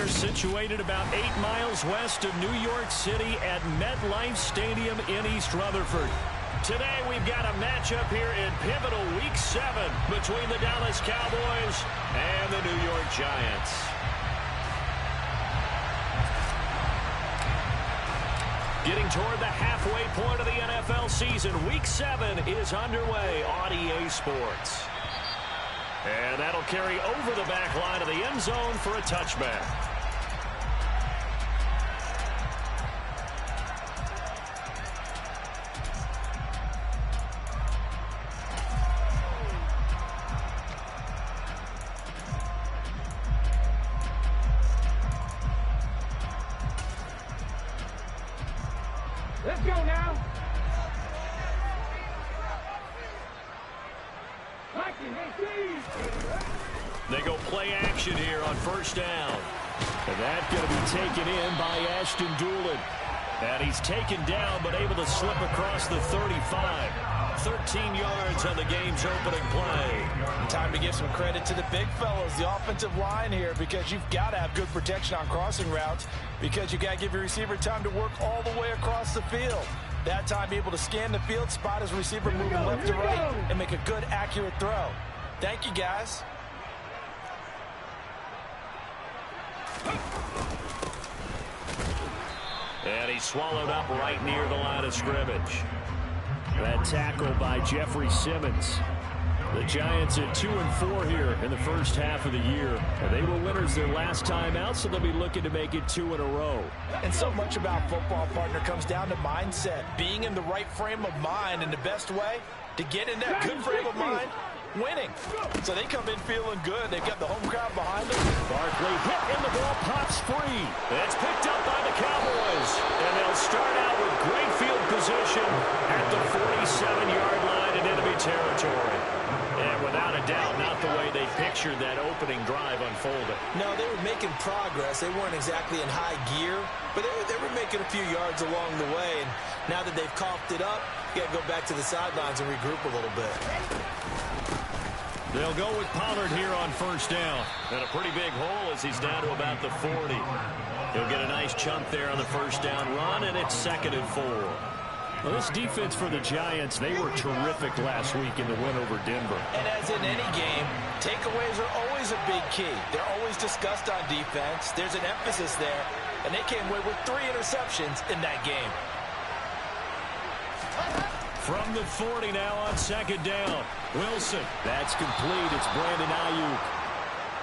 They're situated about 8 miles west of New York City at MetLife Stadium in East Rutherford. Today we've got a matchup here in pivotal Week 7 between the Dallas Cowboys and the New York Giants. Getting toward the halfway point of the NFL season, Week 7 is underway on EA Sports. And that'll carry over the back line of the end zone for a touchback. Let's go now. They go play action here on first down. And that's going to be taken in by Ashton Doolin. And he's taken down but able to slip across the 35. 13 yards on the game's opening play. Time to give some credit to the big fellows, the offensive line here, because you've got to have good protection on crossing routes because you've got to give your receiver time to work all the way across the field. That time, be able to scan the field, spot his receiver moving left to right, and make a good, accurate throw. Thank you, guys. And he's swallowed up right near the line of scrimmage. That tackle by Jeffrey Simmons. The Giants at 2-4 here in the first half of the year. And they were winners their last time out, so they'll be looking to make it 2 in a row. And so much about football, partner, comes down to mindset. Being in the right frame of mind, and the best way to get in that good frame of mind, winning. So they come in feeling good. They've got the home crowd behind them. Barkley hit and the ball pops free. It's picked up by the Cowboys. And they'll start out with great field position at the 47-yard line in enemy territory. And without a doubt, not the way they pictured that opening drive unfolding. No, they were making progress. They weren't exactly in high gear, but they were making a few yards along the way. And now that they've coughed it up, you got to go back to the sidelines and regroup a little bit. They'll go with Pollard here on first down. And a pretty big hole as he's down to about the 40. He'll get a nice chunk there on the first down run, and it's 2nd and 4. Well, this defense for the Giants, they were terrific last week in the win over Denver. And as in any game, takeaways are always a big key. They're always discussed on defense. There's an emphasis there, and they came away with 3 interceptions in that game. From the 40 now on 2nd down. Wilson, that's complete. It's Brandon Ayuk.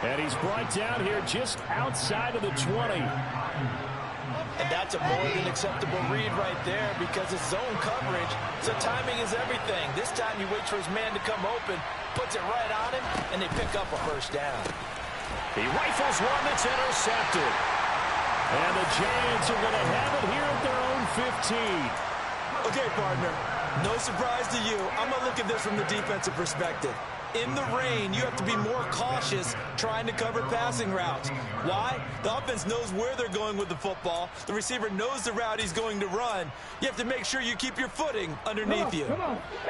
And he's brought down here just outside of the 20. And that's a more than acceptable read right there because it's zone coverage, so timing is everything. This time you wait for his man to come open, puts it right on him, and they pick up a first down. He rifles one that's intercepted. And the Giants are going to have it here at their own 15. Okay, partner, no surprise to you. I'm going to look at this from the defensive perspective. In the rain, you have to be more cautious trying to cover passing routes. Why? The offense knows where they're going with the football. The receiver knows the route he's going to run. You have to make sure you keep your footing underneath you.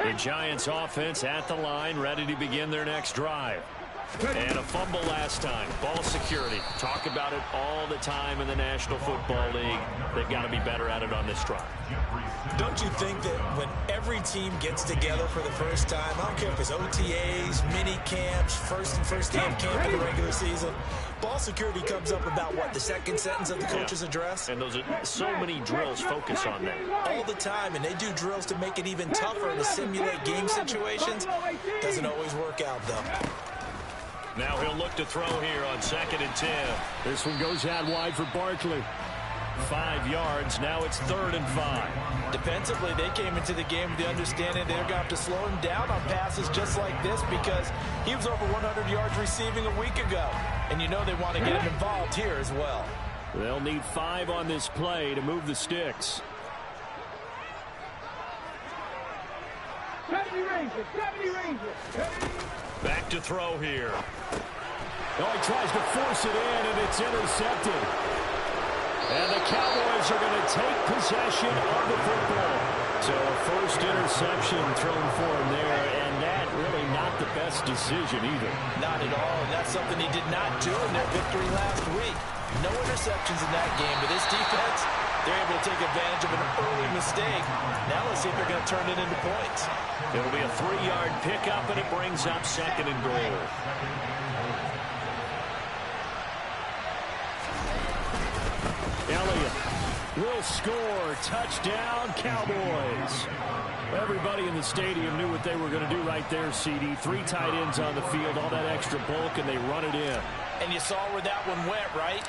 The Giants offense at the line, ready to begin their next drive. And a fumble last time. Ball security. Talk about it all the time in the National Football League. They've got to be better at it on this drive. Don't you think that when every team gets together for the first time, I don't care if it's OTAs, mini camps, first game camp in the regular season, ball security comes up about, what, the second sentence of the coach's address? And those are so many drills focus on that. All the time, and they do drills to make it even tougher to simulate game situations. Doesn't always work out, though. Now he'll look to throw here on 2nd and 10. This one goes out wide for Barkley. 5 yards. Now it's 3rd and 5. Defensively, they came into the game with the understanding they're going to have to slow him down on passes just like this because he was over 100 yards receiving a week ago. And you know they want to get him involved here as well. They'll need 5 on this play to move the sticks. 70 Rangers. Back to throw here. Oh, he tries to force it in, and it's intercepted. And the Cowboys are going to take possession of the football. So a first interception thrown for him there, and that really not the best decision either. Not at all, and that's something he did not do in their victory last week. No interceptions in that game, but this defense, they're able to take advantage of an early mistake. Now let's see if they're going to turn it into points. It'll be a 3-yard pickup, and it brings up 2nd and goal. Elliott will score. Touchdown, Cowboys. Everybody in the stadium knew what they were going to do right there, CD. 3 tight ends on the field, all that extra bulk, and they run it in. And you saw where that one went, right?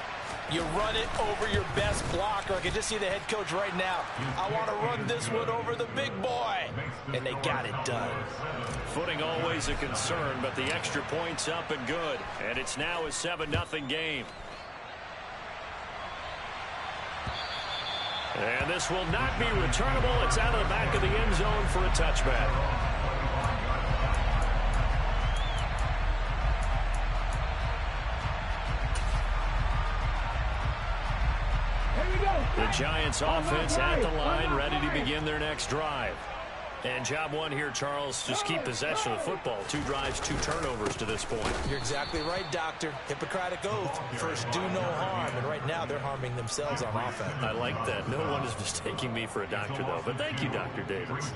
You run it over your best blocker. I can just see the head coach right now. I want to run this one over the big boy. And they got it done. Footing always a concern, but the extra point's up and good. And it's now a 7-0 game. And this will not be returnable. It's out of the back of the end zone for a touchback. The Giants offense at the line, ready to begin their next drive. And job one here, Charles, just keep possession of the football. 2 drives, 2 turnovers to this point. You're exactly right, Doctor. Hippocratic oath. First, do no harm. And right now, they're harming themselves on offense. I like that. No one is mistaking me for a doctor, though. But thank you, Dr. Davis.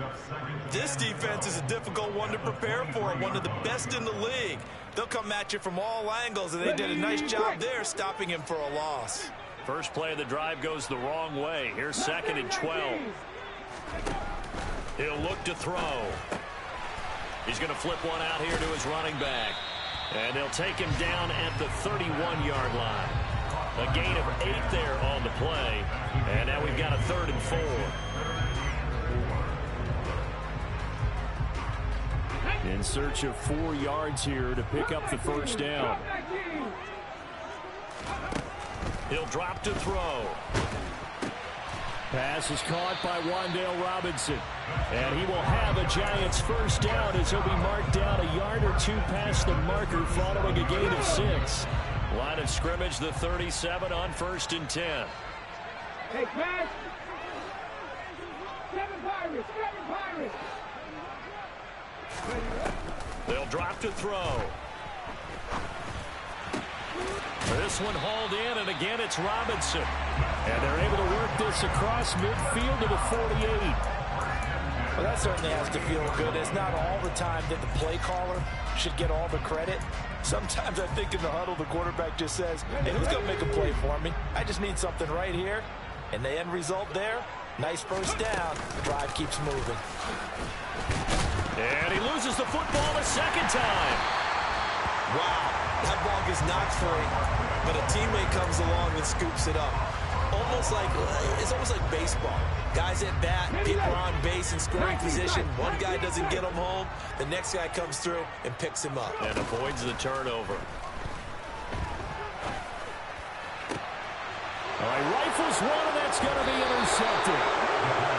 This defense is a difficult one to prepare for. One of the best in the league. They'll come at you from all angles, and they did a nice job there stopping him for a loss. First play of the drive goes the wrong way. Here's 2nd and 12. He'll look to throw. He's going to flip one out here to his running back. And they'll take him down at the 31-yard line. A gain of 8 there on the play. And now we've got a 3rd and 4. In search of 4 yards here to pick up the first down. He'll drop to throw. Pass is caught by Wan'Dale Robinson. And he will have a Giants first down as he'll be marked down a yard or 2 past the marker following a gain of 6. Line of scrimmage, the 37 on 1st and 10. Hey, pass. 7 Pirates, 7 Pirates. They'll drop to throw. This one hauled in, and again it's Robinson. And they're able to work this across midfield to the 48. Well, that certainly has to feel good. It's not all the time that the play caller should get all the credit. Sometimes I think in the huddle, the quarterback just says, hey, who's going to make a play for me? I just need something right here. And the end result there, nice first down. The drive keeps moving. And he loses the football a 2nd time. Wow, that ball gets knocked free, but a teammate comes along and scoops it up. It's almost like baseball. Guys at bat, people are on base in scoring position. One guy doesn't get him home. The next guy comes through and picks him up. And avoids the turnover. All right, rifles one, and that's going to be intercepted.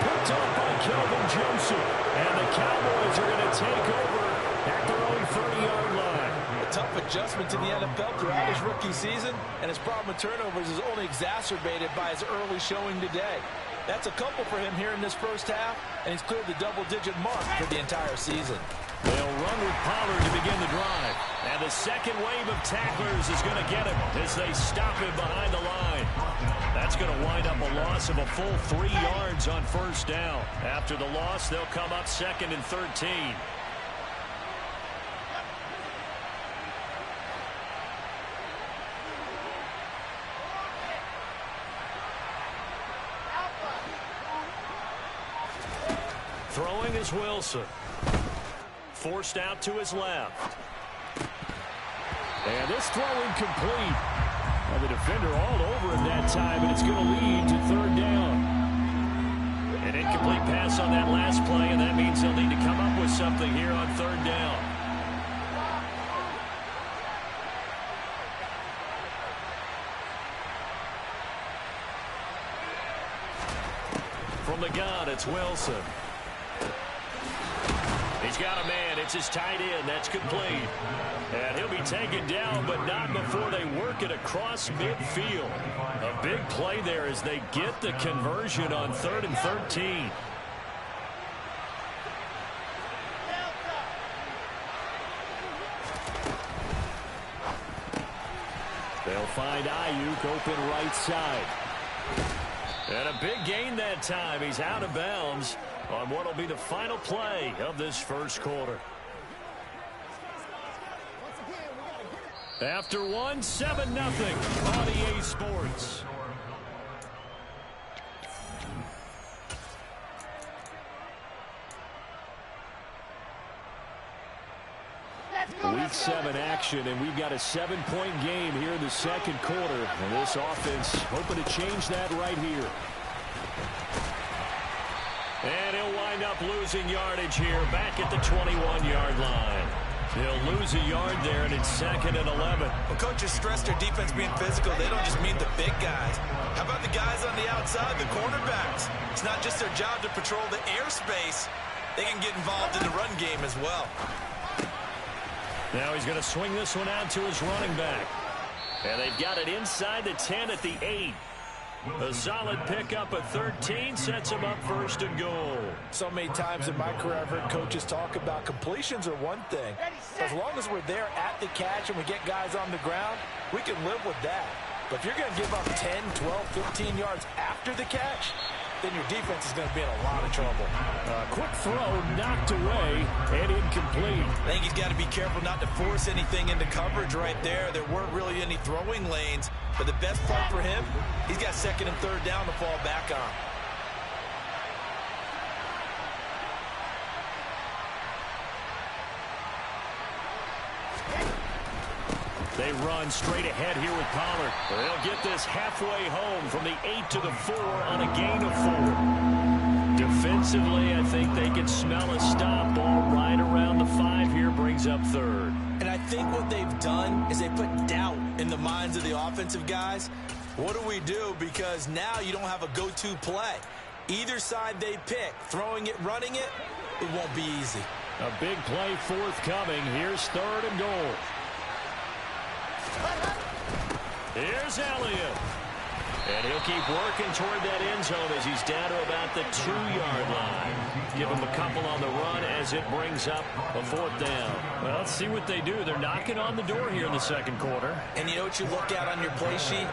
Picked up by Kelvin Joseph. And the Cowboys are going to take over at their own 30-yard line. A tough adjustment to the NFL throughout his rookie season, and his problem with turnovers is only exacerbated by his early showing today. That's a couple for him here in this first half, and he's cleared the double-digit mark for the entire season. They'll run with Pollard to begin the drive. And the second wave of tacklers is going to get him as they stop him behind the line. That's going to wind up a loss of a full 3 yards on first down. After the loss, they'll come up 2nd and 13. Throwing is Wilson. Forced out to his left. And this throw incomplete. And the defender all over him that time, and it's going to lead to 3rd down. An incomplete pass on that last play, and that means they'll need to come up with something here on 3rd down. From the gun, it's Wilson. He's got a man. It's his tight end. That's complete. And he'll be taken down, but not before they work it across midfield. A big play there as they get the conversion on 3rd and 13. They'll find Ayuk open right side. And a big gain that time. He's out of bounds on what will be the final play of this first quarter. After one, 7-0 on EA Sports. Week 7 action, and we've got a 7-point game here in the second quarter. And this offense hoping to change that right here. And he'll wind up losing yardage here back at the 21-yard line. He'll lose a yard there, and it's 2nd and 11. When coaches stress their defense being physical, they don't just mean the big guys. How about the guys on the outside, the cornerbacks? It's not just their job to patrol the airspace. They can get involved in the run game as well. Now he's going to swing this one out to his running back. And they've got it inside the 10 at the 8. A solid pickup of 13 sets him up 1st and goal. So many times in my career I've heard coaches talk about completions are one thing. As long as we're there at the catch and we get guys on the ground, we can live with that. But if you're going to give up 10, 12, 15 yards after the catch, then your defense is going to be in a lot of trouble. Quick throw knocked away and incomplete. I think he's got to be careful not to force anything into coverage right there. There weren't really any throwing lanes. But the best part for him, he's got 2nd and 3rd down to fall back on. They run straight ahead here with Pollard. They'll get this halfway home from the 8 to the 4 on a gain of 4. Defensively, I think they can smell a stop. Ball right around the 5 here, brings up 3rd. And I think what they've done is they put doubt in the minds of the offensive guys. What do we do? Because now you don't have a go-to play. Either side they pick, throwing it, running it, it won't be easy. A big play forthcoming. Here's 3rd and goal. Here's Elliott. And he'll keep working toward that end zone as he's down to about the 2-yard line. Give him a couple on the run as it brings up a 4th down. Well, let's see what they do. They're knocking on the door here in the second quarter. And you know what you look at on your play sheet?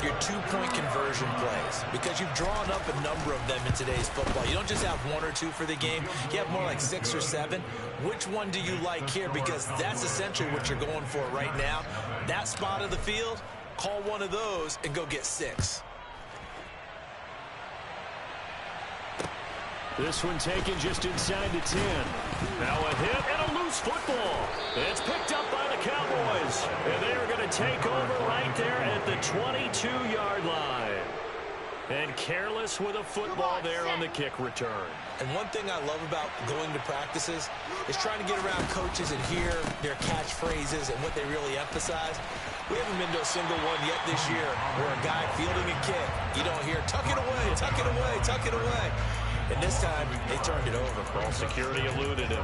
Your 2-point conversion plays. Because you've drawn up a number of them in today's football. You don't just have 1 or 2 for the game. You have more like 6 or 7. Which one do you like here? Because that's essentially what you're going for right now. That spot of the field, call one of those and go get 6. This one taken just inside the 10. Now a hit and a loose football. It's picked up by the Cowboys. And they are going to take over right there at the 22-yard line. And careless with a football there on the kick return. And one thing I love about going to practices is trying to get around coaches and hear their catchphrases and what they really emphasize. We haven't been to a single one yet this year where a guy fielding a kick, you don't hear, tuck it away, tuck it away, tuck it away. And this time, they turned it over. Ball security eluded him.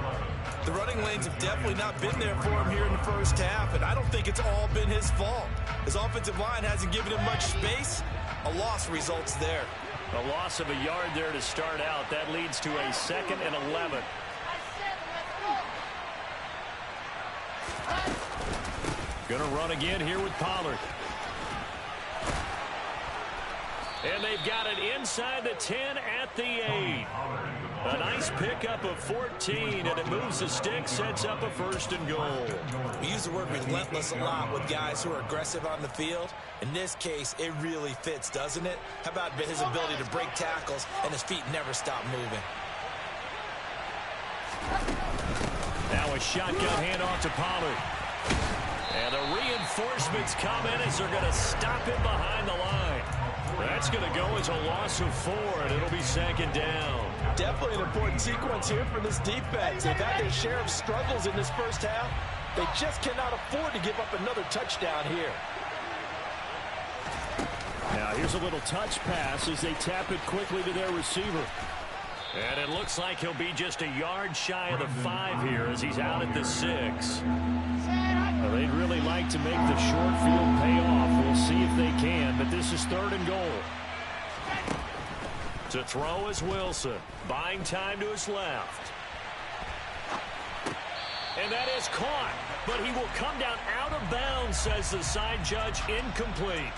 The running lanes have definitely not been there for him here in the first half, and I don't think it's all been his fault. His offensive line hasn't given him much space. A loss results there. A loss of a yard there to start out. That leads to a 2nd and 11. Going to run again here with Pollard. And they've got it inside the 10 at the 8. A nice pickup of 14, and it moves the stick, sets up a 1st and goal. We use the word relentless a lot with guys who are aggressive on the field. In this case, it really fits, doesn't it? How about his ability to break tackles and his feet never stop moving? Now a shotgun handoff to Pollard. And the reinforcements come in as they're going to stop him behind the line. That's going to go as a loss of 4, and it'll be 2nd down. Definitely an important sequence here for this defense. They've had their share of struggles in this first half. They just cannot afford to give up another touchdown here. Now here's a little touch pass as they tap it quickly to their receiver. And it looks like he'll be just a yard shy of the 5 here as he's out at the 6. Well, they'd really like to make the short field pay off. We'll see if they can, but this is 3rd and goal. To throw is Wilson, buying time to his left. And that is caught. But he will come down out of bounds, says the side judge. Incomplete.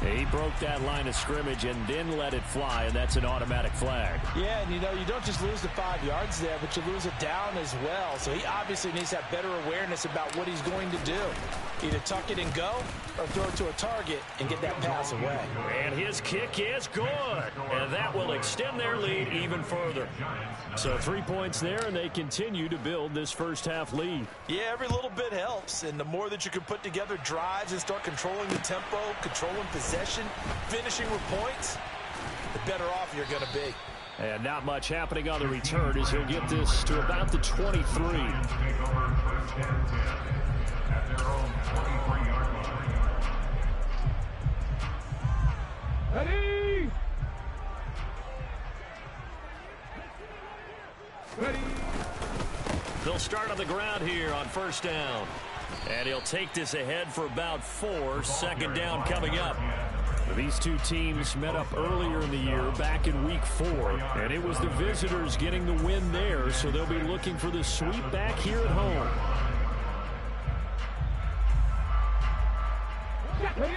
He broke that line of scrimmage and then let it fly, and that's an automatic flag. Yeah, and you don't just lose the 5 yards there, but you lose it down as well. So he obviously needs to have better awareness about what he's going to do. Either tuck it and go or throw it to a target and get that pass away. And his kick is good. And that will extend their lead even further. So 3 points there, and they continue to build this first half lead. Yeah, every little bit helps. And the more that you can put together drives and start controlling the tempo, controlling possession, finishing with points, the better off you're going to be. And not much happening on the return as he'll get this to about the 23. Ready? Ready? They'll start on the ground here on first down. And he'll take this ahead for about 4. Second down coming up. These two teams met up earlier in the year, back in week 4. And it was the visitors getting the win there, so they'll be looking for the sweep back here at home.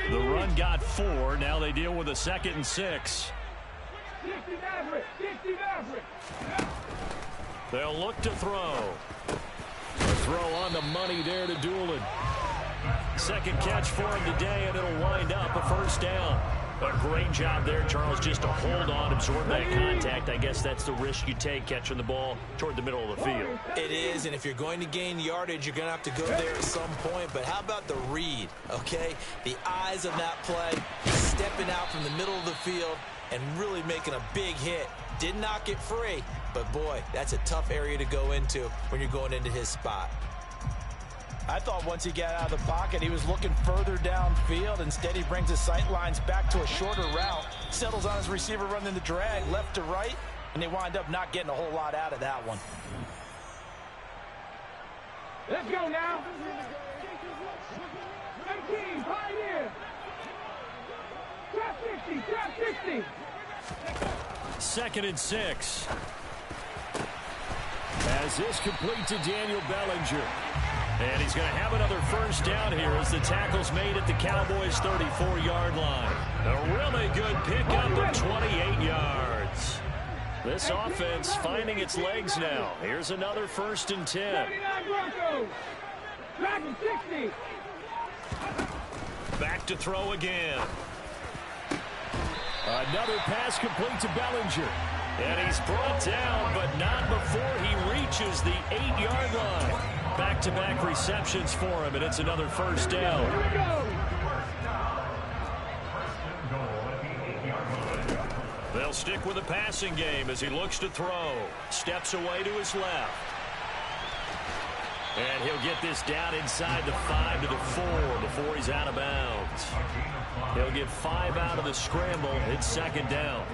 The run got 4. Now they deal with a 2nd and 6. They'll look to throw. A throw on the money there to Doolin. Second catch for him today, and it'll wind up a first down. A great job there, Charles, just to hold on, absorb that contact. I guess that's the risk you take catching the ball toward the middle of the field. It is, and if you're going to gain yardage, you're going to have to go there at some point. But how about the read, okay? The eyes of that play, stepping out from the middle of the field and really making a big hit. Did not get free, but boy, that's a tough area to go into when you're going into his spot. I thought once he got out of the pocket, he was looking further downfield. Instead, he brings his sight lines back to a shorter route, settles on his receiver running the drag left to right, and they wind up not getting a whole lot out of that one. Let's go now. 19, Pioneer. Trap 60, trap 60. 2nd and 6. As this complete to Daniel Bellinger. And he's going to have another first down here as the tackle's made at the Cowboys' 34-yard line. A really good pickup of 28 yards. This offense finding its legs now. Here's another 1st and 10. 39 Broncos. Dragon 60. Back to throw again. Another pass complete to Bellinger. And he's brought down, but not before he reaches the 8-yard line. Back-to-back receptions for him, and it's another first down. Here we go. They'll stick with the passing game as he looks to throw. Steps away to his left. And he'll get this down inside the 5 to the 4 before he's out of bounds. He'll get 5 out of the scramble. It's 2nd down.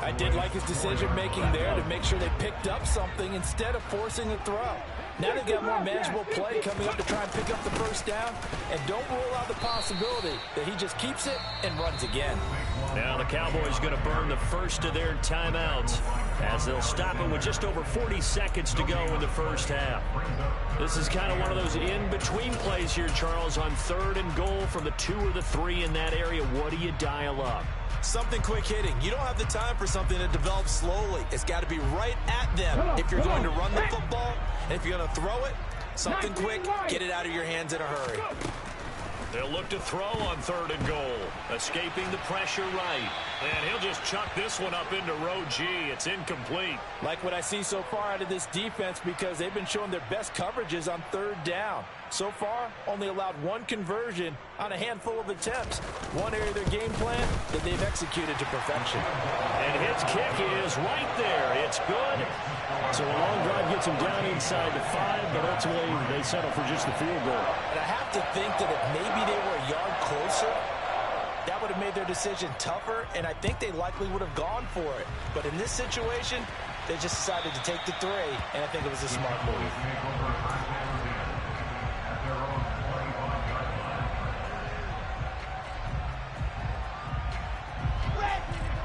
I did like his decision-making there to make sure they picked up something instead of forcing the throw. Now they've got more manageable play coming up to try and pick up the first down. And don't rule out the possibility that he just keeps it and runs again. Now the Cowboys going to burn the first of their timeouts as they'll stop it with just over 40 seconds to go in the first half. This is kind of one of those in-between plays here, Charles, on 3rd and goal from the 2 or the 3 in that area. What do you dial up? Something quick hitting. You don't have the time for something that develops slowly. It's got to be right at them if you're going to run the football. And if you're going to throw it, something quick, get it out of your hands in a hurry. They'll look to throw on 3rd and goal. Escaping the pressure right. And he'll just chuck this one up into row G. It's incomplete. Like what I see so far out of this defense because they've been showing their best coverages on 3rd down. So far, only allowed 1 conversion on a handful of attempts. One area of their game plan that they've executed to perfection. And his kick is right there. It's good. So a long drive gets him down inside the 5, but ultimately they settle for just the field goal. And I have to think that if maybe they were a yard closer, that would have made their decision tougher, and I think they likely would have gone for it. But in this situation, they just decided to take the 3, and I think it was a smart move.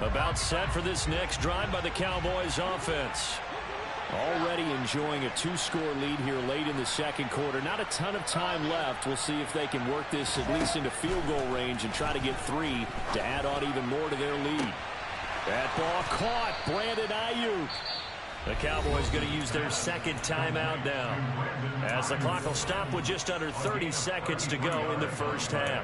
About set for this next drive by the Cowboys offense. Already enjoying a 2-score lead here late in the second quarter. Not a ton of time left. We'll see if they can work this at least into field goal range and try to get 3 to add on even more to their lead. That ball caught. Brandon Ayuk. The Cowboys going to use their second timeout now, as the clock will stop with just under 30 seconds to go in the first half.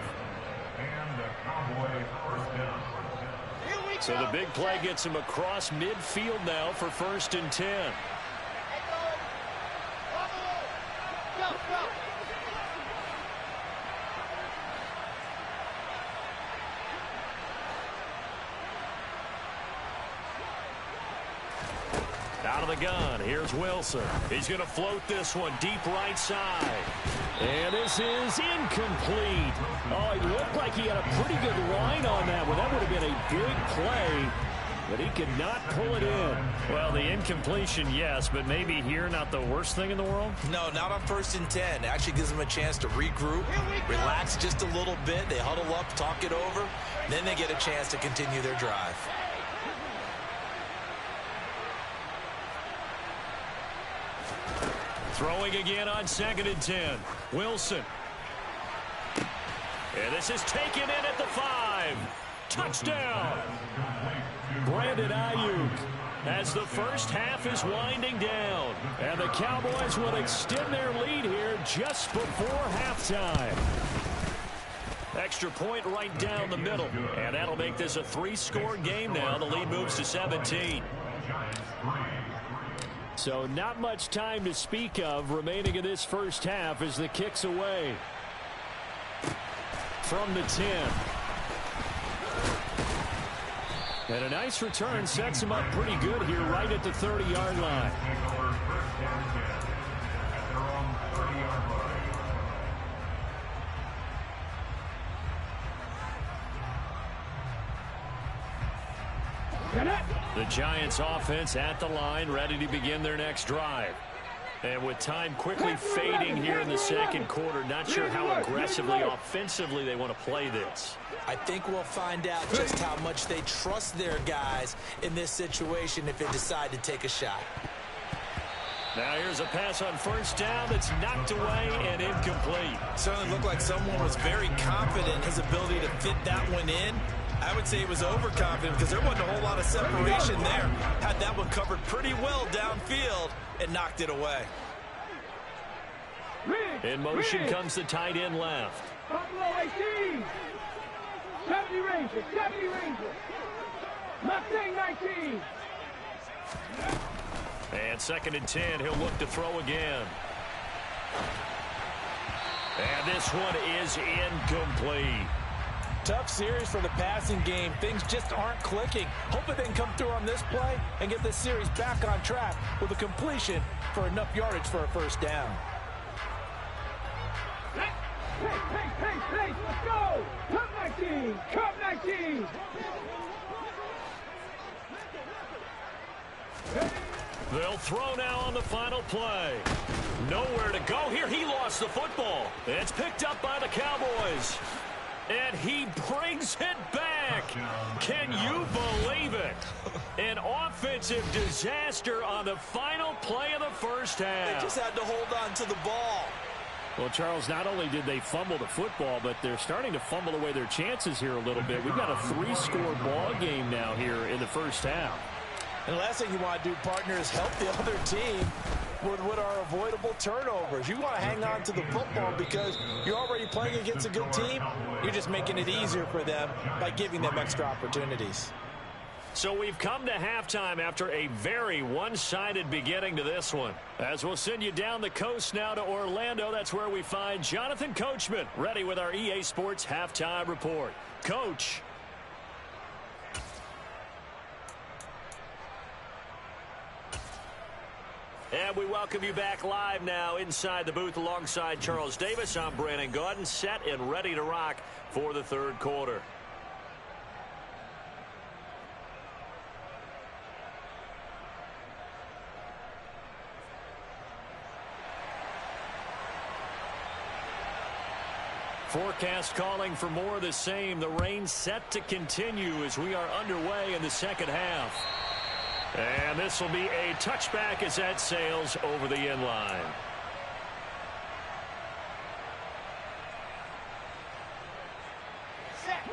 So the big play gets him across midfield now for 1st and 10. Out of the gun, here's Wilson. He's going to float this one deep right side. And this is incomplete. Oh, it looked like he had a pretty good line on that one. That would have been a big play, but he could not pull it in. Well, the incompletion, yes, but maybe here not the worst thing in the world? No, not on 1st and 10. It actually gives them a chance to regroup, relax just a little bit. They huddle up, talk it over, then they get a chance to continue their drive. Throwing again on 2nd and 10. Wilson. And this is taken in at the 5. Touchdown. Brandon Ayuk, as the first half is winding down. And the Cowboys will extend their lead here just before halftime. Extra point right down the middle. And that'll make this a 3-score game now. The lead moves to 17. So not much time to speak of remaining in this first half as the kick's away. From the 10. And a nice return sets him up pretty good here right at the 30-yard line. The Giants offense at the line, ready to begin their next drive. And with time quickly fading here in the second quarter, not sure how aggressively, offensively they want to play this. I think we'll find out just how much they trust their guys in this situation if they decide to take a shot. Now here's a pass on 1st down that's knocked away and incomplete. Certainly looked like someone was very confident in his ability to fit that one in. I would say he was overconfident because there wasn't a whole lot of separation there. Had that one covered pretty well downfield and knocked it away. In motion comes the tight end left. Buffalo 18. 70 Rangers. 70 Rangers. Mustang 19. And 2nd and 10, he'll look to throw again. And this one is incomplete. Tough series for the passing game. Things just aren't clicking. Hoping they can come through on this play and get this series back on track with a completion for enough yardage for a 1st down. Hey, let's go! Cup 19! Cup 19! They'll throw now on the final play. Nowhere to go here. He lost the football. It's picked up by the Cowboys. And he brings it back. Can you believe it? An offensive disaster on the final play of the first half. They just had to hold on to the ball. Well, Charles, not only did they fumble the football, but they're starting to fumble away their chances here a little bit. We've got a 3-score ball game now here in the first half. And the last thing you want to do, partner, is help the other team with what are avoidable turnovers. You want to hang on to the football because you're already playing against a good team. You're just making it easier for them by giving them extra opportunities. So we've come to halftime after a very one-sided beginning to this one. As we'll send you down the coast now to Orlando, that's where we find Jonathan Coachman ready with our EA Sports Halftime Report. Coach. And we welcome you back live now inside the booth alongside Charles Davis. I'm Brandon Gaudin, set and ready to rock for the third quarter. Forecast calling for more of the same. The rain set to continue as we are underway in the second half. And this will be a touchback as that sails over the end line.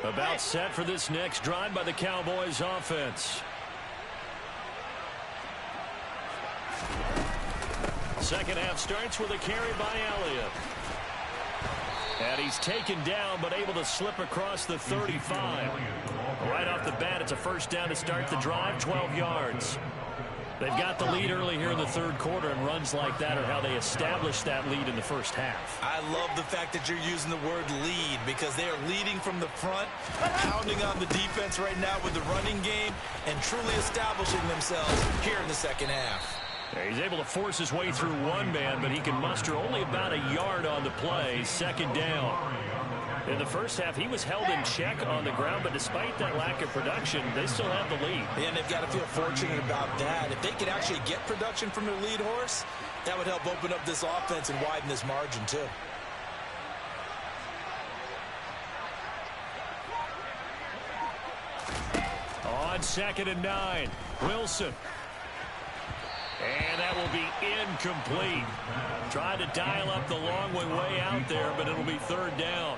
About set for this next drive by the Cowboys offense. Second half starts with a carry by Elliott. And he's taken down but able to slip across the 35. Right off the bat, it's a first down to start the drive, 12 yards. They've got the lead early here in the third quarter, and runs like that are how they establish that lead in the first half. I love the fact that you're using the word lead because they are leading from the front, pounding on the defense right now with the running game, and truly establishing themselves here in the second half. Yeah, he's able to force his way through one man, but he can muster only about a yard on the play. Second down. In the first half, he was held in check on the ground, but despite that lack of production, they still have the lead. And they've got to feel fortunate about that. If they could actually get production from their lead horse, that would help open up this offense and widen this margin too. On 2nd and 9, Wilson. And that will be incomplete. Tried to dial up the long way out there, but it'll be third down.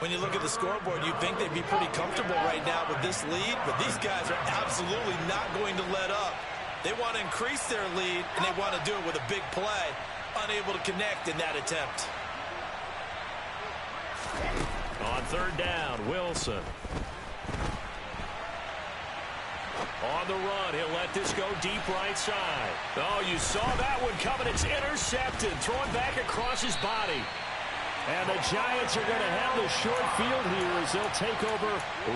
When you look at the scoreboard, you'd think they'd be pretty comfortable right now with this lead, but these guys are absolutely not going to let up. They want to increase their lead, and they want to do it with a big play. Unable to connect in that attempt. On third down, Wilson. On the run, he'll let this go deep right side. Oh, you saw that one coming. It's intercepted. Throwing back across his body. And the Giants are going to have the short field here as they'll take over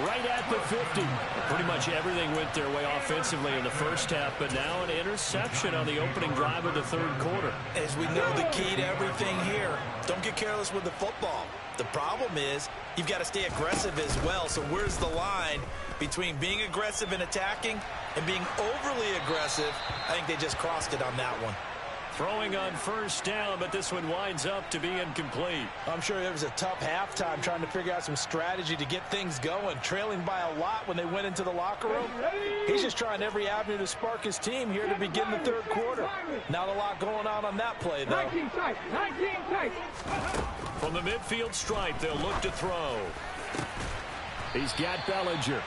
right at the 50. Pretty much everything went their way offensively in the first half, but now an interception on the opening drive of the third quarter. As we know, the key to everything here, don't get careless with the football. The problem is you've got to stay aggressive as well. So where's the line between being aggressive and attacking and being overly aggressive? I think they just crossed it on that one. Throwing on first down, but this one winds up to be incomplete. I'm sure it was a tough halftime trying to figure out some strategy to get things going. Trailing by a lot when they went into the locker room. He's just trying every avenue to spark his team here to begin the third quarter. Not a lot going on that play, though. 19 tight, 19 tight. From the midfield stripe, they'll look to throw. He's got Bellinger.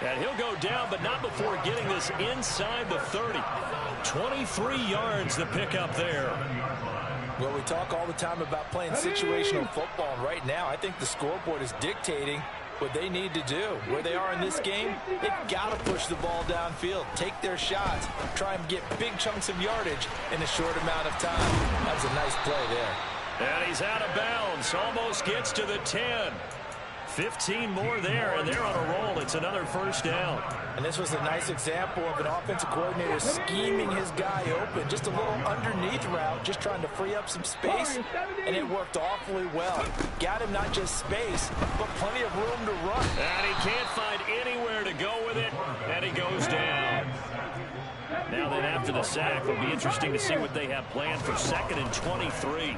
And he'll go down, but not before getting this inside the 30. 23 yards the pickup there. Well, we talk all the time about playing situational football. And right now, I think the scoreboard is dictating what they need to do. Where they are in this game, they've got to push the ball downfield, take their shots, try and get big chunks of yardage in a short amount of time. That was a nice play there. And he's out of bounds. Almost gets to the 10. 15 more there, and they're on a roll. It's another first down. And this was a nice example of an offensive coordinator scheming his guy open. Just a little underneath route, just trying to free up some space, and it worked awfully well. Got him not just space, but plenty of room to run. And he can't find anywhere to go with it, and he goes down. Now then, after the sack, it'll be interesting to see what they have planned for 2nd and 23.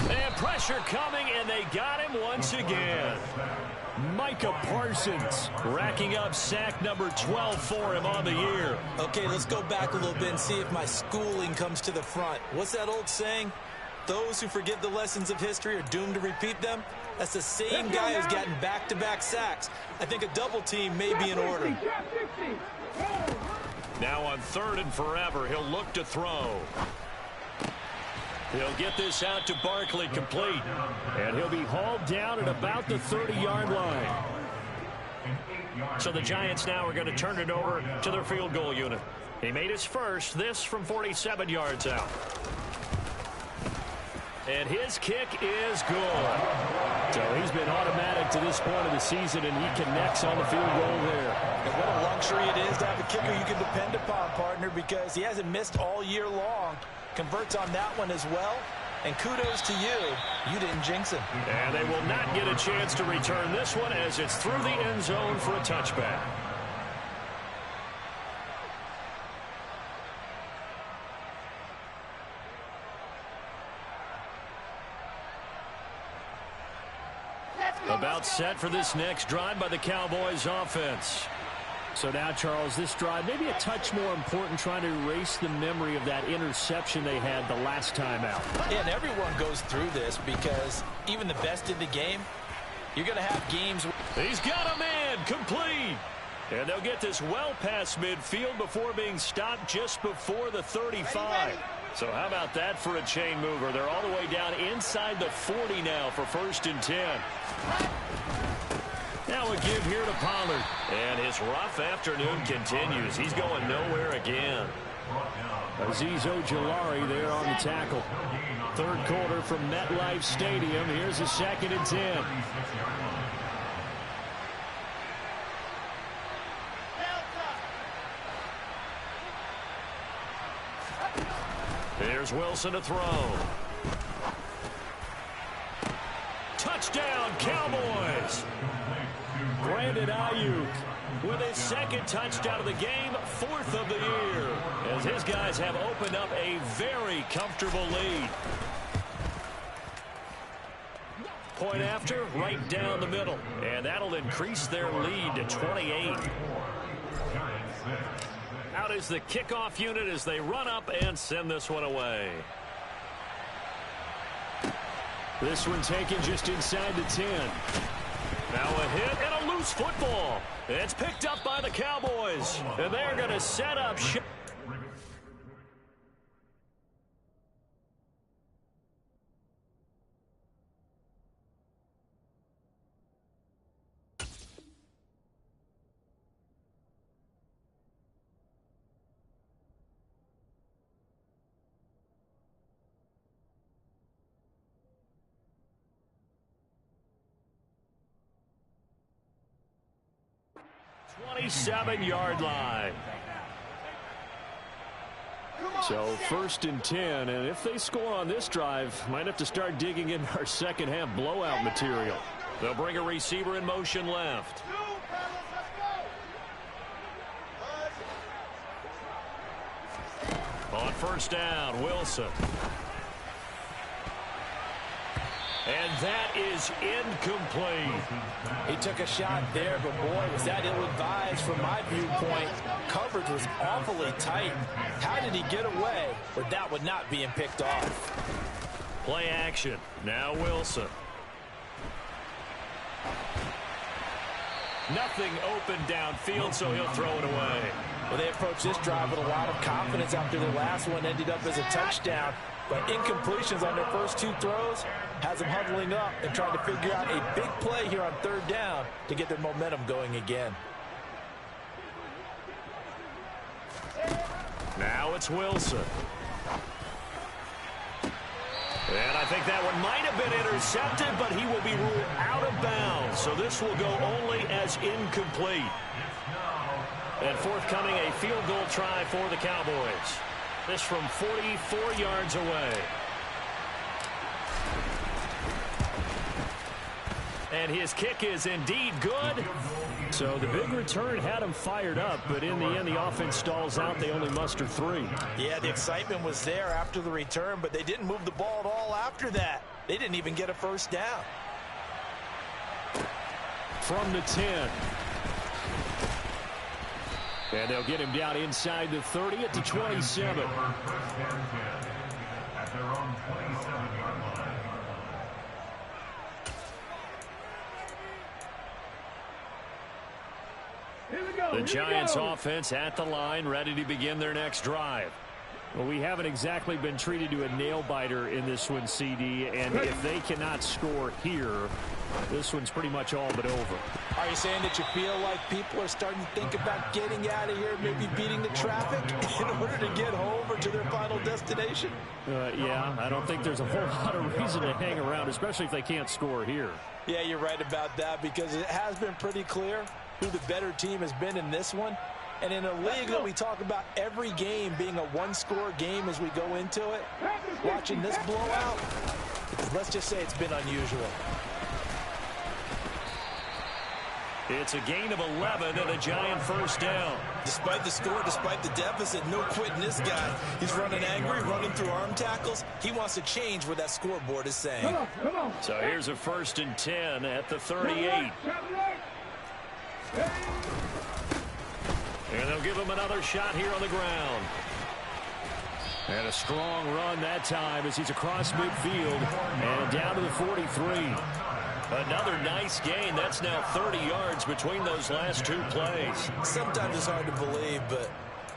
And pressure coming, and they got him once again. Micah Parsons racking up sack number 12 for him on the year. Okay, let's go back a little bit and see if my schooling comes to the front. What's that old saying? Those who forget the lessons of history are doomed to repeat them. That's the same guy who's gotten back-to-back sacks. I think a double team may be in order. Now on 3rd and forever, he'll look to throw. He'll get this out to Barkley, complete. And he'll be hauled down at about the 30-yard line. So the Giants now are going to turn it over to their field goal unit. He made his first, this from 47 yards out. And his kick is good. So he's been automatic to this point of the season, and he connects on the field goal there. And what a luxury it is to have a kicker you can depend upon, partner, because he hasn't missed all year long. Converts on that one as well. And kudos to you. You didn't jinx him. And they will not get a chance to return this one as it's through the end zone for a touchback. About set for this next drive by the Cowboys offense. So now, Charles, this drive maybe a touch more important, trying to erase the memory of that interception they had the last time out. Yeah, and everyone goes through this because even the best in the game, you're going to have games. He's got a man complete. And they'll get this well past midfield before being stopped just before the 35. So how about that for a chain mover? They're all the way down inside the 40 now for 1st and 10. Now a give here to Pollard. And his rough afternoon continues. He's going nowhere again. Azeez Ojulari there on the tackle. 3rd quarter from MetLife Stadium. Here's a 2nd and 10. Here's Wilson to throw. Touchdown, Cowboys. Brandon Ayuk with his 2nd touchdown of the game, 4th of the year, as his guys have opened up a very comfortable lead. Point after, right down the middle, and that'll increase their lead to 28. Out is the kickoff unit as they run up and send this one away. This one taken just inside the 10. Now a hit and a loose football. It's picked up by the Cowboys, and they're going to set up. 27-yard line. So 1st and 10, and if they score on this drive, might have to start digging in our second half blowout material. They'll bring a receiver in motion left. On 1st down, Wilson. And that is incomplete. He took a shot there, but boy, was that ill-advised from my viewpoint. Coverage was awfully tight. How did he get away with that one not being picked off? Play action. Now Wilson. Nothing open downfield, so he'll throw it away. Well, they approached this drive with a lot of confidence after the last one ended up as a touchdown. But incompletions on their first 2 throws has them huddling up and trying to figure out a big play here on 3rd down to get their momentum going again. Now it's Wilson. And I think that one might have been intercepted, but he will be ruled out of bounds. So this will go only as incomplete. And forthcoming, a field goal try for the Cowboys. This from 44 yards away. And his kick is indeed good. So the big return had him fired up, but in the end, the offense stalls out. They only muster 3. Yeah, the excitement was there after the return, but they didn't move the ball at all after that. They didn't even get a 1st down. From the 10. And they'll get him down inside the 30 at the 27. The Giants offense at the line, ready to begin their next drive. Well, we haven't exactly been treated to a nail-biter in this one, CD, and if they cannot score here, this one's pretty much all but over. Are you saying that you feel like people are starting to think about getting out of here, maybe beating the traffic in order to get home or to their final destination? Yeah, I don't think there's a whole lot of reason to hang around, especially if they can't score here. Yeah, you're right about that, because it has been pretty clear who the better team has been in this one. And in a league that we talk about every game being a one-score game as we go into it, watching this blowout, let's just say it's been unusual. It's a gain of 11 and a Giant 1st down. Despite the score, despite the deficit, no quitting this guy. He's running angry, running through arm tackles. He wants to change what that scoreboard is saying. Come on. So here's a 1st and 10 at the 38. And they'll give him another shot here on the ground. And a strong run that time as he's across midfield and down to the 43. Another nice gain. That's now 30 yards between those last two plays. Sometimes it's hard to believe, but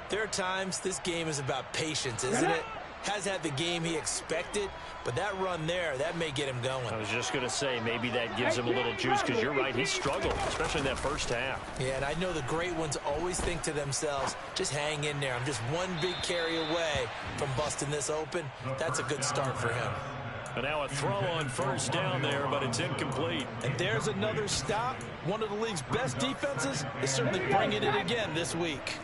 there are times this game is about patience, isn't it? Has had the game he expected, but that run there, that may get him going. I was just going to say, maybe that gives him a little juice, because you're right, he struggled, especially in that first half. Yeah, and I know the great ones always think to themselves, just hang in there. I'm just one big carry away from busting this open. That's a good start for him. And now a throw on first down there, but it's incomplete. And there's another stop. One of the league's best defenses is certainly bringing it again this week.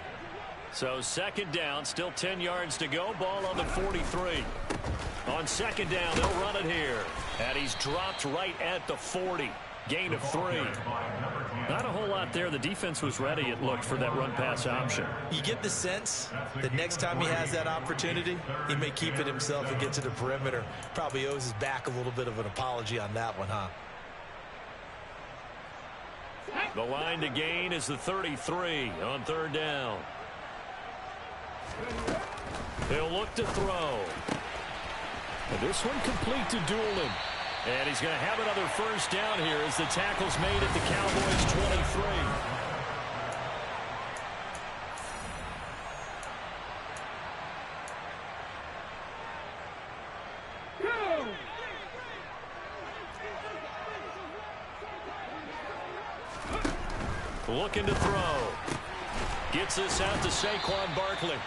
So second down, still 10 yards to go. Ball on the 43. On second down, they'll run it here. And he's dropped right at the 40. Gain of 3. Not a whole lot there. The defense was ready, it looked, for that run-pass option. You get the sense that next time he has that opportunity, he may keep it himself and get to the perimeter. Probably owes his back a little bit of an apology on that one, huh? The line to gain is the 33 on third down. He'll look to throw. And this one complete to Doolin. And he's going to have another first down here as the tackle's made at the Cowboys 23. Looking to throw. Gets this out to Saquon Barkley.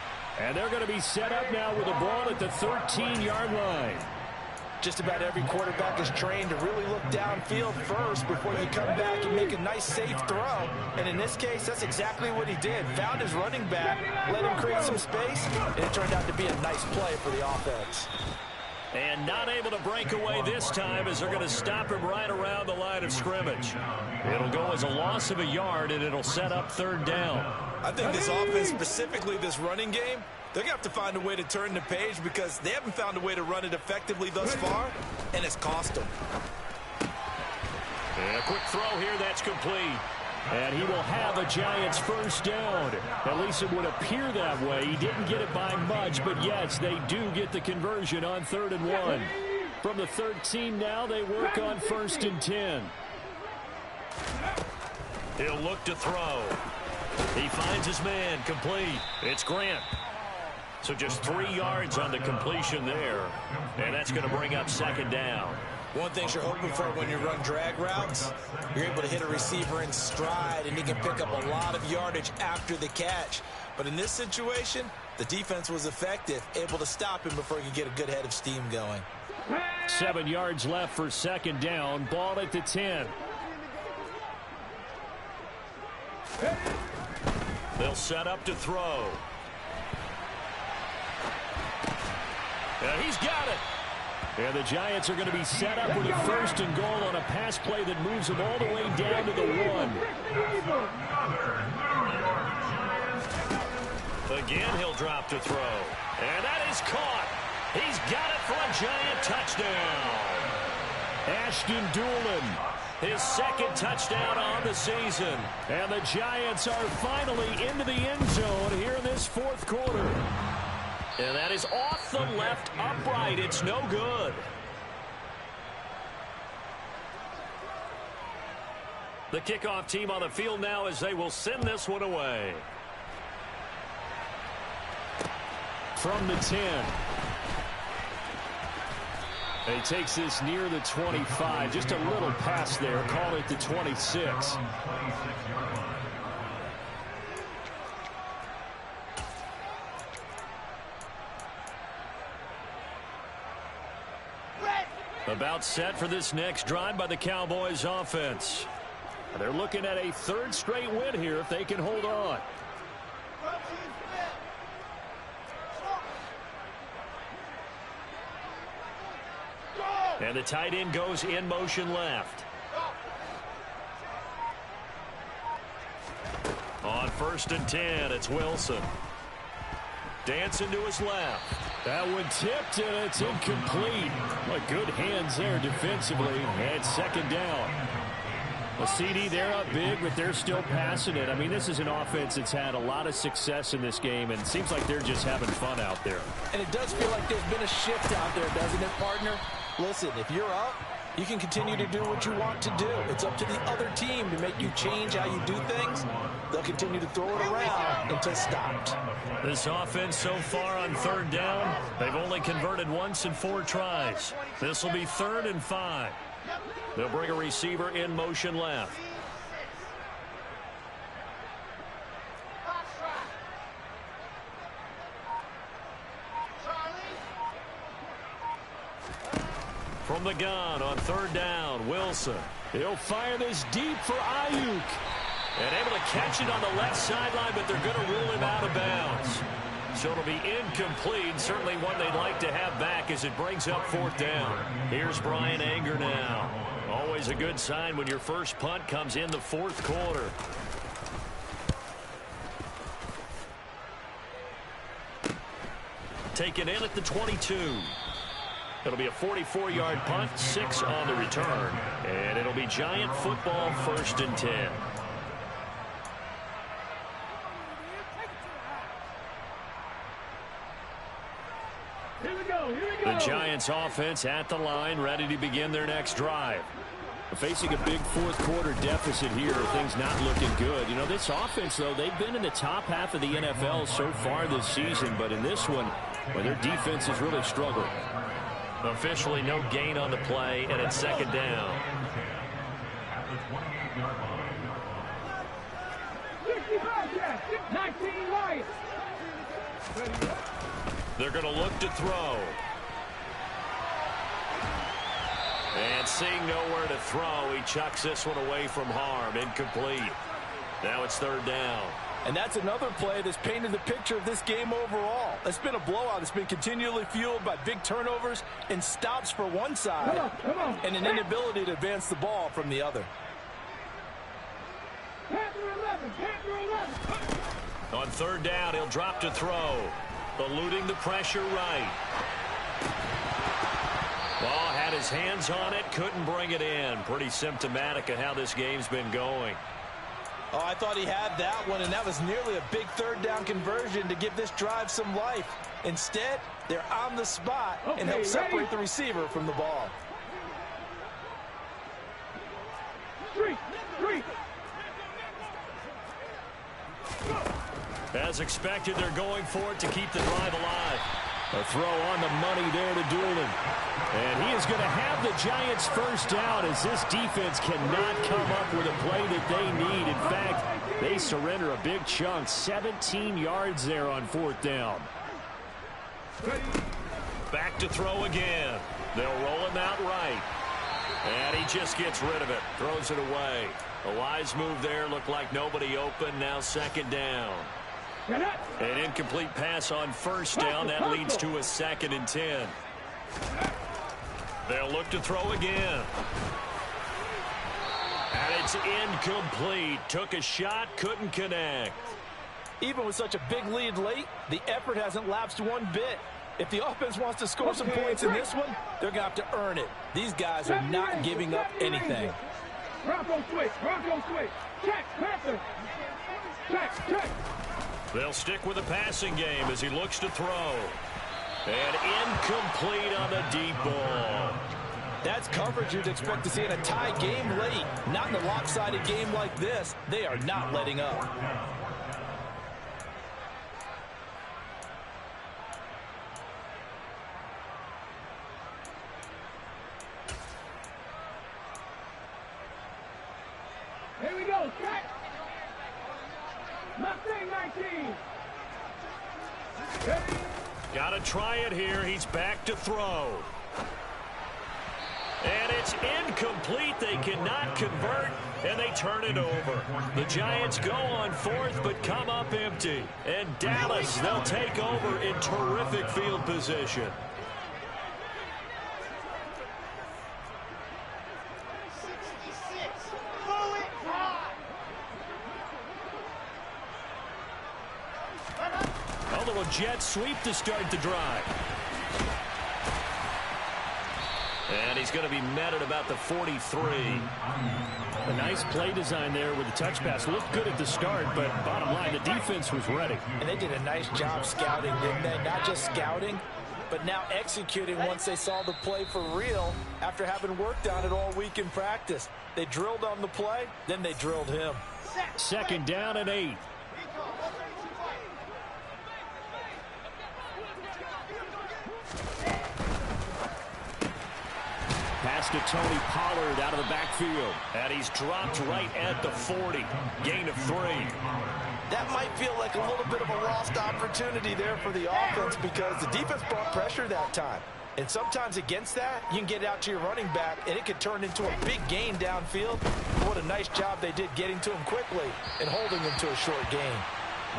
And they're going to be set up now with a ball at the 13-yard line. Just about every quarterback is trained to really look downfield first before you come back and make a nice, safe throw. And in this case, that's exactly what he did. Found his running back, let him create some space, and it turned out to be a nice play for the offense. And not able to break away this time as they're going to stop him right around the line of scrimmage. It'll go as a loss of a yard, and it'll set up third down. I think this offense, specifically this running game, they're going to have to find a way to turn the page because they haven't found a way to run it effectively thus far, and it's cost them. And a quick throw here, that's complete. And he will have a Giants first down. At least it would appear that way. He didn't get it by much, but yes, they do get the conversion on 3rd and 1. From the 13 now, they work on 1st and 10. He'll look to throw. He finds his man, complete. It's Grant. So just 3 yards on the completion there. And that's going to bring up second down. One thing you're hoping for when you run drag routes, you're able to hit a receiver in stride, and he can pick up a lot of yardage after the catch. But in this situation, the defense was effective, able to stop him before he could get a good head of steam going. 7 yards left for second down. Ball at the 10. They'll set up to throw. And he's got it. And the Giants are going to be set up with a 1st and goal on a pass play that moves them all the way down to the 1. Again, he'll drop to throw. And that is caught. He's got it for a Giant touchdown. Ashton Doolin, his 2nd touchdown on the season. And the Giants are finally into the end zone here in this 4th quarter. And that is off the left upright. It's no good. The kickoff team on the field now as they will send this one away. From the 10. He takes this near the 25. Just a little pass there. Call it the 26. About set for this next drive by the Cowboys offense. They're looking at a 3rd straight win here if they can hold on. And the tight end goes in motion left. On 1st and 10, it's Wilson. Dancing to his left. That one tipped, and it's incomplete. But good hands there defensively, and second down. A CD, they're up big, but they're still passing it. I mean, this is an offense that's had a lot of success in this game, and it seems like they're just having fun out there. And it does feel like there's been a shift out there, doesn't it, partner? Listen, if you're up, you can continue to do what you want to do. It's up to the other team to make you change how you do things. They'll continue to throw it around until stopped. This offense so far on third down, they've only converted once in 4 tries. This will be 3rd and 5. They'll bring a receiver in motion left. From the gun on 3rd down, Wilson. He'll fire this deep for Ayuk. And able to catch it on the left sideline, but they're going to rule him out of bounds. So it'll be incomplete. Certainly one they'd like to have back as it brings up 4th down. Here's Brian Anger now. Always a good sign when your first punt comes in the 4th quarter. Taken in at the 22. It'll be a 44-yard punt, 6 on the return. And it'll be Giant football, 1st and 10. The Giants offense at the line, ready to begin their next drive. Facing a big 4th quarter deficit here, things not looking good. You know, this offense, though, they've been in the top half of the NFL so far this season, but in this one, well, their defense has really struggled. Officially no gain on the play, and it's 2nd down. 19 Lions. They're going to look to throw. And seeing nowhere to throw, he chucks this one away from harm. Incomplete. Now it's 3rd down. And that's another play that's painted the picture of this game overall. It's been a blowout. It's been continually fueled by big turnovers and stops for one side and an inability to advance the ball from the other. On 3rd down, he'll drop to throw. Eluding the pressure right. Ball had his hands on it, couldn't bring it in. Pretty symptomatic of how this game's been going. Oh, I thought he had that one, and that was nearly a big 3rd down conversion to give this drive some life. Instead, they're on the spot and help separate the receiver from the ball. As expected, they're going for it to keep the drive alive. A throw on the money there to Doolin. And he is going to have the Giants first down as this defense cannot come up with a play that they need. In fact, they surrender a big chunk. 17 yards there on 4th down. Back to throw again. They'll roll him out right. And he just gets rid of it. Throws it away. A wise move there. Looked like nobody open. Now 2nd down. An incomplete pass on 1st down. That leads to a 2nd and 10. They'll look to throw again. And it's incomplete. Took a shot, couldn't connect. Even with such a big lead late, the effort hasn't lapsed one bit. If the offense wants to score some points in this one, they're going to have to earn it. These guys are not giving up anything. Bronco switch. Check, Panther. Check. They'll stick with the passing game as he looks to throw. And incomplete on the deep ball. That's coverage you'd expect to see in a tie game late. Not in a lopsided game like this. They are not letting up. Here we go. Check. Mustang 19. Ready? Got to try it here. He's back to throw. And it's incomplete. They cannot convert, and they turn it over. The Giants go on 4th, but come up empty. And Dallas, they'll take over in terrific field position. A little jet sweep to start the drive. And he's going to be met at about the 43. A nice play design there with the touch pass. Looked good at the start, but bottom line, the defense was ready. And they did a nice job scouting, didn't they? Not just scouting, but now executing once they saw the play for real after having worked on it all week in practice. They drilled on the play, then they drilled him. 2nd down and 8. Pass to Tony Pollard out of the backfield. And he's dropped right at the 40. Gain of 3. That might feel like a little bit of a lost opportunity there for the offense because the defense brought pressure that time. And sometimes against that, you can get it out to your running back, and it could turn into a big gain downfield. What a nice job they did getting to him quickly and holding him to a short gain.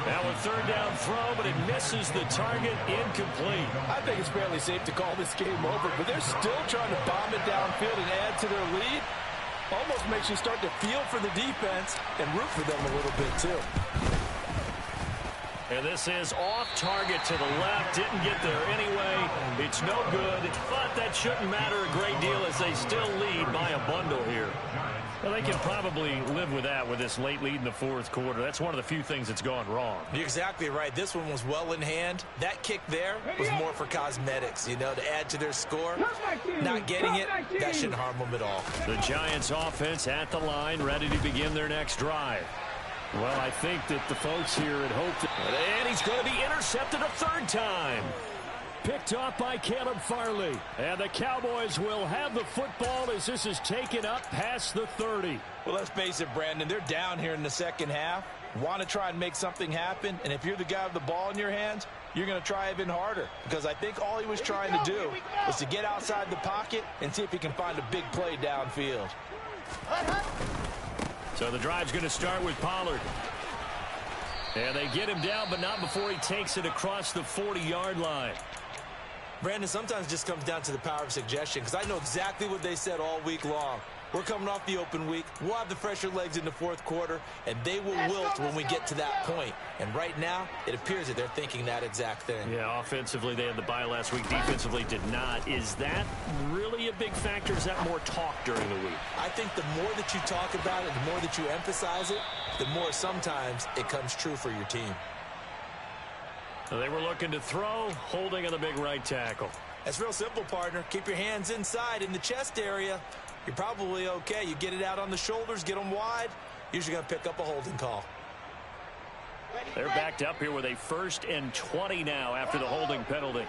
Now a 3rd down throw, but it misses the target. Incomplete. I think it's fairly safe to call this game over, but they're still trying to bomb it downfield and add to their lead. Almost makes you start to feel for the defense and root for them a little bit, too. And this is off target to the left. Didn't get there anyway. It's no good, but that shouldn't matter a great deal as they still lead by a bundle here. Well, they can probably live with that with this late lead in the 4th quarter. That's one of the few things that's gone wrong. You're exactly right. This one was well in hand. That kick there was more for cosmetics, you know, to add to their score. Not getting it, that shouldn't harm them at all. The Giants offense at the line, ready to begin their next drive. Well, I think that the folks here had hoped. And he's going to be intercepted a 3rd time. Picked off by Caleb Farley. And the Cowboys will have the football as this is taken up past the 30. Well, let's face it, Brandon. They're down here in the 2nd half. Want to try and make something happen. And if you're the guy with the ball in your hands, you're going to try even harder. Because I think all he was trying to do was to get outside the pocket and see if he can find a big play downfield. So the drive's going to start with Pollard. And they get him down, but not before he takes it across the 40-yard line. Brandon, sometimes it just comes down to the power of suggestion, because I know exactly what they said all week long. We're coming off the open week. We'll have the fresher legs in the 4th quarter, and they will wilt when we get to that point. And right now, it appears that they're thinking that exact thing. Yeah, offensively, they had the bye last week. Defensively, did not. Is that really a big factor? Is that more talk during the week? I think the more that you talk about it, the more that you emphasize it, the more sometimes it comes true for your team. So they were looking to throw, holding on the big right tackle. That's real simple, partner. Keep your hands inside in the chest area. You're probably okay. You get it out on the shoulders, get them wide. Usually going to pick up a holding call. They're backed up here with a 1st and 20 now after the holding penalty.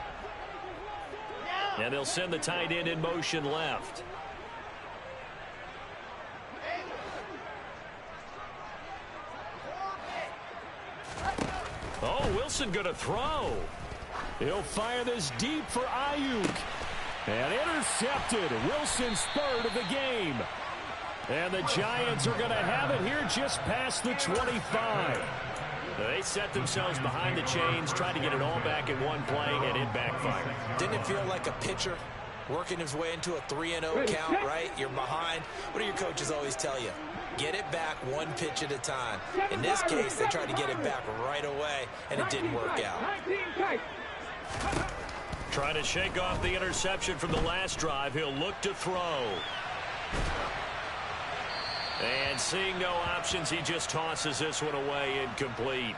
And they'll send the tight end in motion left. Oh, Wilson going to throw. He'll fire this deep for Ayuk. And intercepted. Wilson's 3rd of the game. And the Giants are going to have it here just past the 25. They set themselves behind the chains, tried to get it all back in one play, and it backfired. Didn't it feel like a pitcher working his way into a 3-0 count, right? You're behind. What do your coaches always tell you? Get it back one pitch at a time. In this case, they tried to get it back right away, and it didn't work out. Trying to shake off the interception from the last drive. He'll look to throw. And seeing no options, he just tosses this one away, incomplete.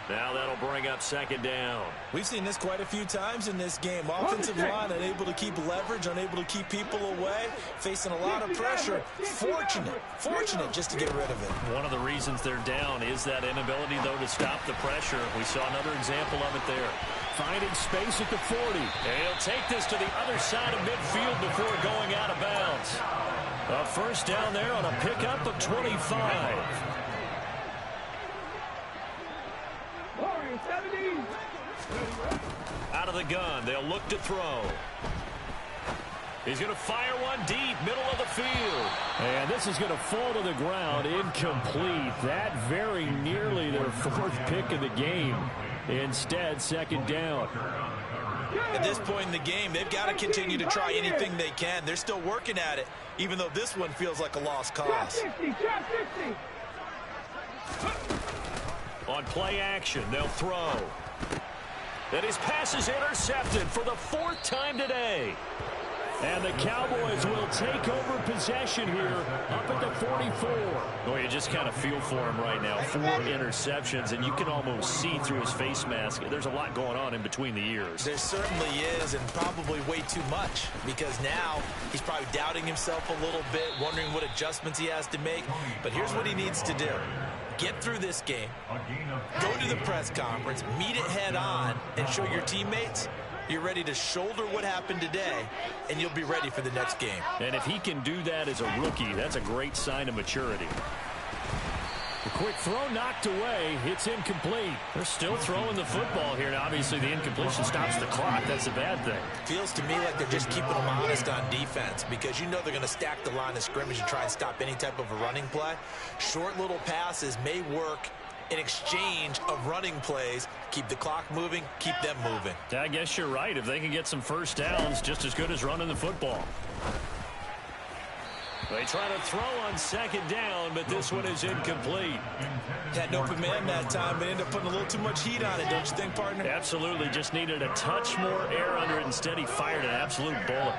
Now that'll bring up 2nd down. We've seen this quite a few times in this game. Offensive line unable to keep leverage, unable to keep people away, facing a lot of pressure. Fortunate just to get rid of it. One of the reasons they're down is that inability, though, to stop the pressure. We saw another example of it there. Finding space at the 40. And he'll take this to the other side of midfield before going out of bounds. A 1st down there on a pickup of 25. Out of the gun, they'll look to throw. He's going to fire one deep, middle of the field. And this is going to fall to the ground, incomplete. That very nearly their 4th pick of the game. Instead, 2nd down. At this point in the game, they've got to continue to try anything they can. They're still working at it, even though this one feels like a lost cause. On play action, they'll throw. And his pass is intercepted for the 4th time today. And the Cowboys will take over possession here up at the 44. Well, you just kind of feel for him right now. 4 interceptions, and you can almost see through his face mask. There's a lot going on in between the ears. There certainly is, and probably way too much, because now he's probably doubting himself a little bit, wondering what adjustments he has to make. But here's what he needs to do. Get through this game, go to the press conference, meet it head on, and show your teammates you're ready to shoulder what happened today, and you'll be ready for the next game. And if he can do that as a rookie, that's a great sign of maturity. A quick throw knocked away. It's incomplete. They're still throwing the football here. Now, obviously, the incompletion stops the clock. That's a bad thing. Feels to me like they're just keeping them honest on defense, because you know they're going to stack the line of scrimmage and try and stop any type of a running play. Short little passes may work in exchange of running plays. Keep the clock moving, keep them moving. I guess you're right. If they can get some first downs, just as good as running the football. They try to throw on second down, but this one is incomplete. Had an open man that time, but ended up putting a little too much heat on it, don't you think, partner? Absolutely. Just needed a touch more air under it. Instead, he fired an absolute bullet.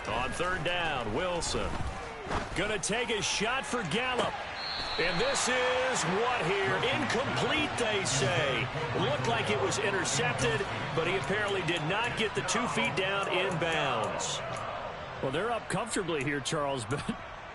On third down, Wilson. Going to take a shot for Gallup. And this is what here? Incomplete, they say. Looked like it was intercepted, but he apparently did not get the 2 feet down in bounds. Well, they're up comfortably here, Charles, but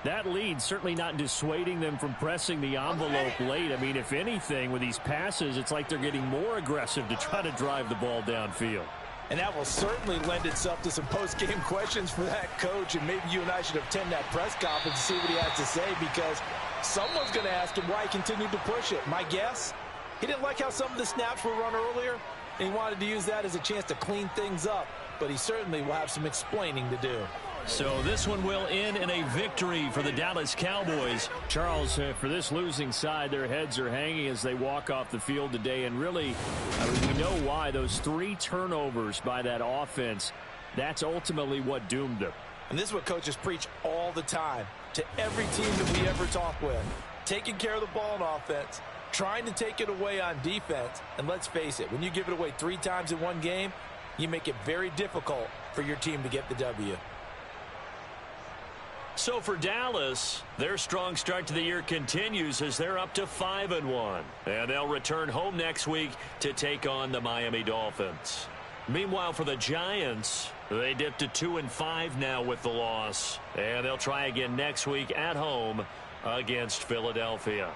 that lead certainly not dissuading them from pressing the envelope late. I mean, if anything, with these passes, it's like they're getting more aggressive to try to drive the ball downfield. And that will certainly lend itself to some post-game questions for that coach. And maybe you and I should attend that press conference to see what he has to say, because someone's going to ask him why he continued to push it. My guess, he didn't like how some of the snaps were run earlier, and he wanted to use that as a chance to clean things up. But he certainly will have some explaining to do. So this one will end in a victory for the Dallas Cowboys. Charles, for this losing side, their heads are hanging as they walk off the field today. And really, we know why. Those 3 turnovers by that offense, that's ultimately what doomed them. And this is what coaches preach all the time to every team that we ever talk with. Taking care of the ball on offense, trying to take it away on defense. And let's face it, when you give it away 3 times in one game, you make it very difficult for your team to get the W. So for Dallas, their strong start to the year continues as they're up to 5-1. And they'll return home next week to take on the Miami Dolphins. Meanwhile, for the Giants, they dipped to 2-5 now with the loss. And they'll try again next week at home against Philadelphia.